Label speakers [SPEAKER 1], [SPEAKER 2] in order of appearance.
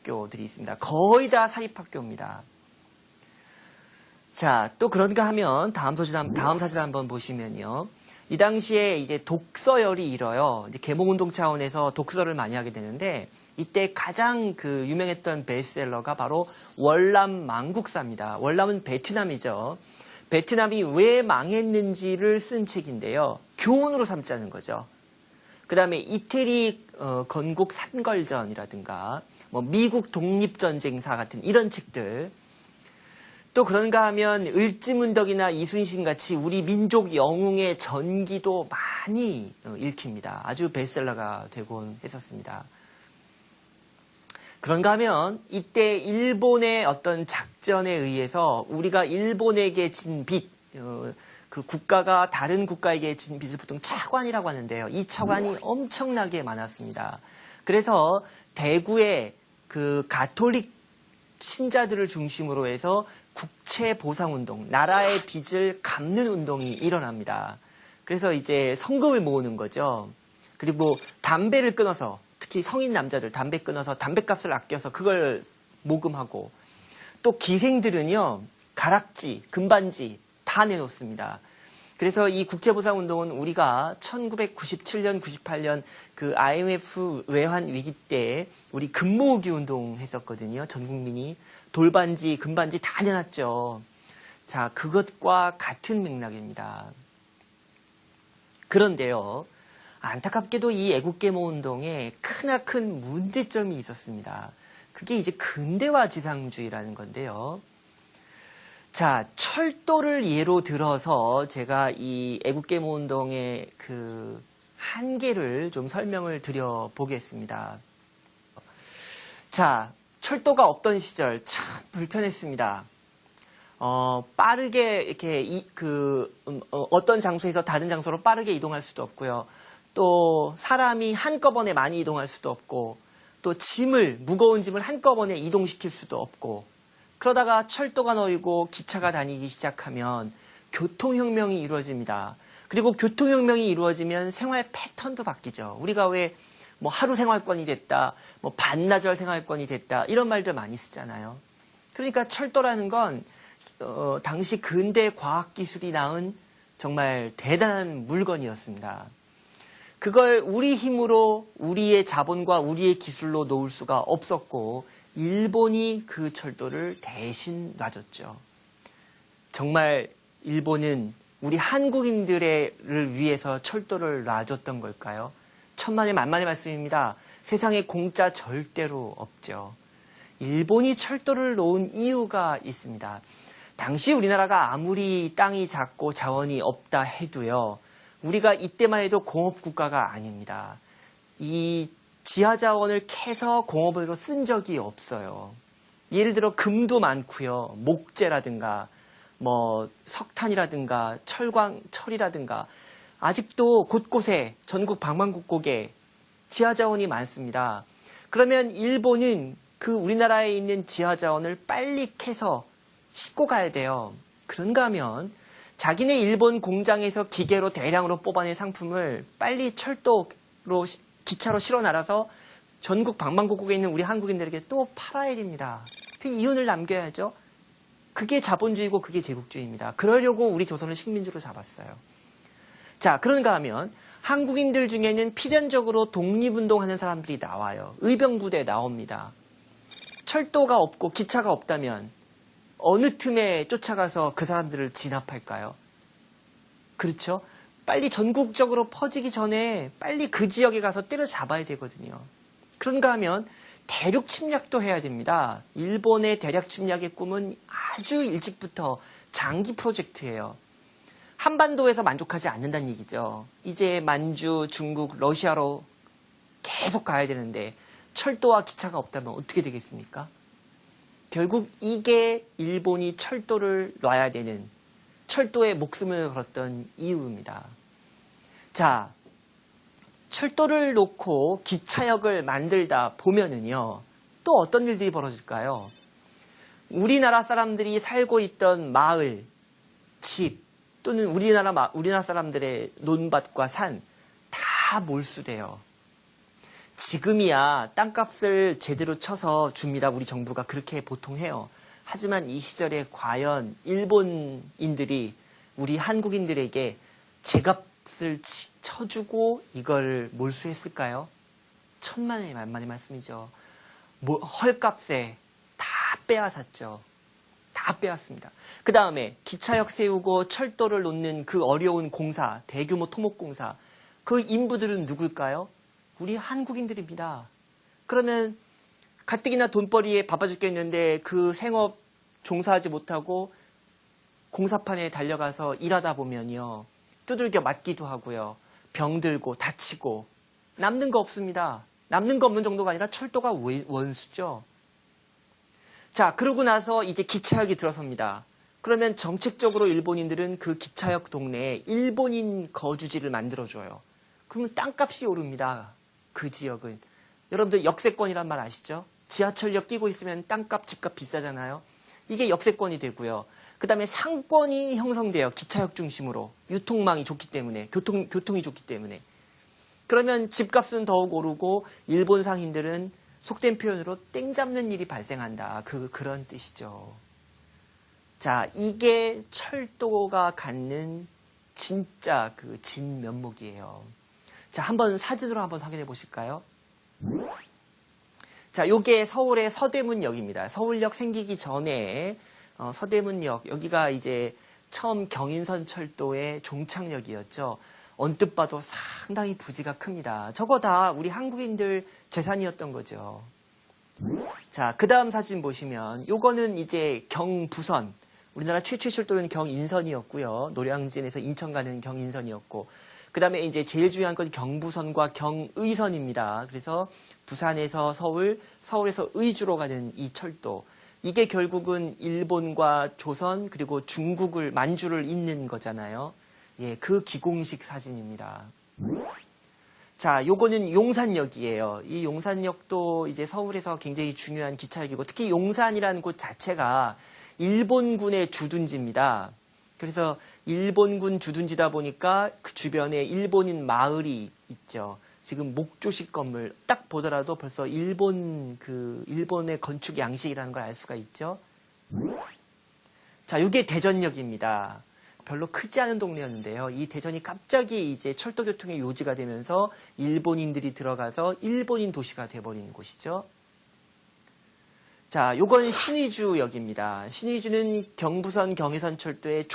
[SPEAKER 1] 학교들이 있습니다. 거의 다 사립학교입니다. 자, 또 그런가 하면 다음 사진 한번 보시면요. 이 당시에 이제 독서열이 일어요. 이제 개몽운동 차원에서 독서를 많이 하게 되는데 이때 가장 그 유명했던 베스트셀러가 바로 월남 망국사입니다. 월남은 베트남이죠. 베트남이 왜 망했는지를 쓴 책인데요. 교훈으로 삼자는 거죠. 그 다음에 이태리 건국 삼걸전이라든가 뭐 미국 독립전쟁사 같은 이런 책들, 또 그런가 하면 을지문덕이나 이순신 같이 우리 민족 영웅의 전기도 많이 읽힙니다. 아주 베스트셀러가 되곤 했었습니다. 그런가 하면 이때 일본의 어떤 작전에 의해서 우리가 일본에게 진 빚, 그 국가가 다른 국가에게 진 빚을 보통 차관이라고 하는데요. 이 차관이 엄청나게 많았습니다. 그래서 대구의 그 가톨릭 신자들을 중심으로 해서 국채보상운동, 나라의 빚을 갚는 운동이 일어납니다. 그래서 이제 성금을 모으는 거죠. 그리고 담배를 끊어서, 특히 성인 남자들 담배 끊어서 담배값을 아껴서 그걸 모금하고, 또 기생들은요 가락지, 금반지 다 내놓습니다. 그래서 이 국채보상운동은 우리가 1997년, 98년 그 IMF 외환 위기 때 우리 금모으기 운동 했었거든요. 전 국민이 돌반지, 금반지 다 내놨죠. 자, 그것과 같은 맥락입니다. 그런데요, 안타깝게도 이 애국계모 운동에 크나큰 문제점이 있었습니다. 그게 이제 근대화 지상주의라는 건데요. 자, 철도를 예로 들어서 제가 이 애국계모 운동의 그 한계를 좀 설명을 드려보겠습니다. 자, 철도가 없던 시절 참 불편했습니다. 빠르게 이렇게 어떤 장소에서 다른 장소로 빠르게 이동할 수도 없고요. 또 사람이 한꺼번에 많이 이동할 수도 없고, 또 무거운 짐을 한꺼번에 이동시킬 수도 없고, 그러다가 철도가 놓이고 기차가 다니기 시작하면 교통혁명이 이루어집니다. 그리고 교통혁명이 이루어지면 생활 패턴도 바뀌죠. 우리가 왜 뭐 하루 생활권이 됐다, 뭐 반나절 생활권이 됐다, 이런 말들 많이 쓰잖아요. 그러니까 철도라는 건 당시 근대 과학기술이 낳은 정말 대단한 물건이었습니다. 그걸 우리 힘으로, 우리의 자본과 우리의 기술로 놓을 수가 없었고, 일본이 그 철도를 대신 놔줬죠. 정말 일본은 우리 한국인들을 위해서 철도를 놔줬던 걸까요? 천만의 만만의 말씀입니다. 세상에 공짜 절대로 없죠. 일본이 철도를 놓은 이유가 있습니다. 당시 우리나라가 아무리 땅이 작고 자원이 없다 해도요, 우리가 이때만 해도 공업국가가 아닙니다. 이 지하자원을 캐서 공업으로 쓴 적이 없어요. 예를 들어 금도 많고요, 목재라든가 뭐 석탄이라든가 철이라든가 아직도 곳곳에 전국 방방곡곡에 지하자원이 많습니다. 그러면 일본은 그 우리나라에 있는 지하자원을 빨리 캐서 싣고 가야 돼요. 그런가 하면 자기네 일본 공장에서 기계로 대량으로 뽑아낸 상품을 빨리 철도로, 기차로 실어 날아서 전국 방방곡곡에 있는 우리 한국인들에게 또 팔아야 됩니다. 그 이윤을 남겨야죠. 그게 자본주의고 그게 제국주의입니다. 그러려고 우리 조선을 식민지로 잡았어요. 자, 그런가 하면 한국인들 중에는 필연적으로 독립운동하는 사람들이 나와요. 의병부대 나옵니다. 철도가 없고 기차가 없다면 어느 틈에 쫓아가서 그 사람들을 진압할까요? 그렇죠? 빨리 전국적으로 퍼지기 전에 빨리 그 지역에 가서 때려잡아야 되거든요. 그런가 하면 대륙 침략도 해야 됩니다. 일본의 대륙 침략의 꿈은 아주 일찍부터 장기 프로젝트예요. 한반도에서 만족하지 않는다는 얘기죠. 이제 만주, 중국, 러시아로 계속 가야 되는데 철도와 기차가 없다면 어떻게 되겠습니까? 결국 이게 일본이 철도를 놔야 되는, 철도에 목숨을 걸었던 이유입니다. 자, 철도를 놓고 기차역을 만들다 보면은요, 또 어떤 일들이 벌어질까요? 우리나라 사람들이 살고 있던 마을, 집, 또는 우리나라 사람들의 논밭과 산 다 몰수돼요. 지금이야 땅값을 제대로 쳐서 줍니다. 우리 정부가 그렇게 보통 해요. 하지만 이 시절에 과연 일본인들이 우리 한국인들에게 제값을 쳐주고 이걸 몰수했을까요? 천만의 만만의 말씀이죠. 헐값에 다 빼앗았죠. 다 빼앗습니다. 그 다음에 기차역 세우고 철도를 놓는 그 어려운 공사, 대규모 토목공사, 그 인부들은 누굴까요? 우리 한국인들입니다. 그러면 가뜩이나 돈벌이에 바빠 죽겠는데 그 생업 종사하지 못하고 공사판에 달려가서 일하다 보면요. 두들겨 맞기도 하고요. 병들고 다치고 남는 거 없습니다. 남는 거 없는 정도가 아니라 철도가 원수죠. 자, 그러고 나서 이제 기차역이 들어섭니다. 그러면 정책적으로 일본인들은 그 기차역 동네에 일본인 거주지를 만들어줘요. 그러면 땅값이 오릅니다. 그 지역은. 여러분들 역세권이란 말 아시죠? 지하철역 끼고 있으면 땅값, 집값 비싸잖아요. 이게 역세권이 되고요. 그 다음에 상권이 형성돼요. 기차역 중심으로. 유통망이 좋기 때문에. 교통이 좋기 때문에. 그러면 집값은 더욱 오르고 일본 상인들은 속된 표현으로 땡 잡는 일이 발생한다. 그런 뜻이죠. 자, 이게 철도가 갖는 진짜 그 진면목이에요. 자, 한번 사진으로 한번 확인해 보실까요? 자, 요게 서울의 서대문역입니다. 서울역 생기기 전에 서대문역, 여기가 이제 처음 경인선 철도의 종착역이었죠. 언뜻 봐도 상당히 부지가 큽니다. 저거 다 우리 한국인들 재산이었던 거죠. 자, 그 다음 사진 보시면 요거는 이제 경부선, 우리나라 최초의 철도는 경인선이었고요. 노량진에서 인천 가는 경인선이었고, 그 다음에 이제 제일 중요한 건 경부선과 경의선입니다. 그래서 부산에서 서울, 서울에서 의주로 가는 이 철도. 이게 결국은 일본과 조선 그리고 중국을 만주를 잇는 거잖아요. 예, 그 기공식 사진입니다. 자, 요거는 용산역이에요. 이 용산역도 이제 서울에서 굉장히 중요한 기차역이고, 특히 용산이라는 곳 자체가 일본군의 주둔지입니다. 그래서 일본군 주둔지다 보니까 그 주변에 일본인 마을이 있죠. 지금 목조식 건물 딱 보더라도 벌써 일본의 건축 양식이라는 걸 알 수가 있죠. 자, 이게 대전역입니다. 별로 크지 않은 동네였는데요. 이 대전이 갑자기 이제 철도 교통의 요지가 되면서 일본인들이 들어가서 일본인 도시가 돼버리는 곳이죠. 자, 요건 신의주역입니다. 신의주는 경부선 경의선 철도의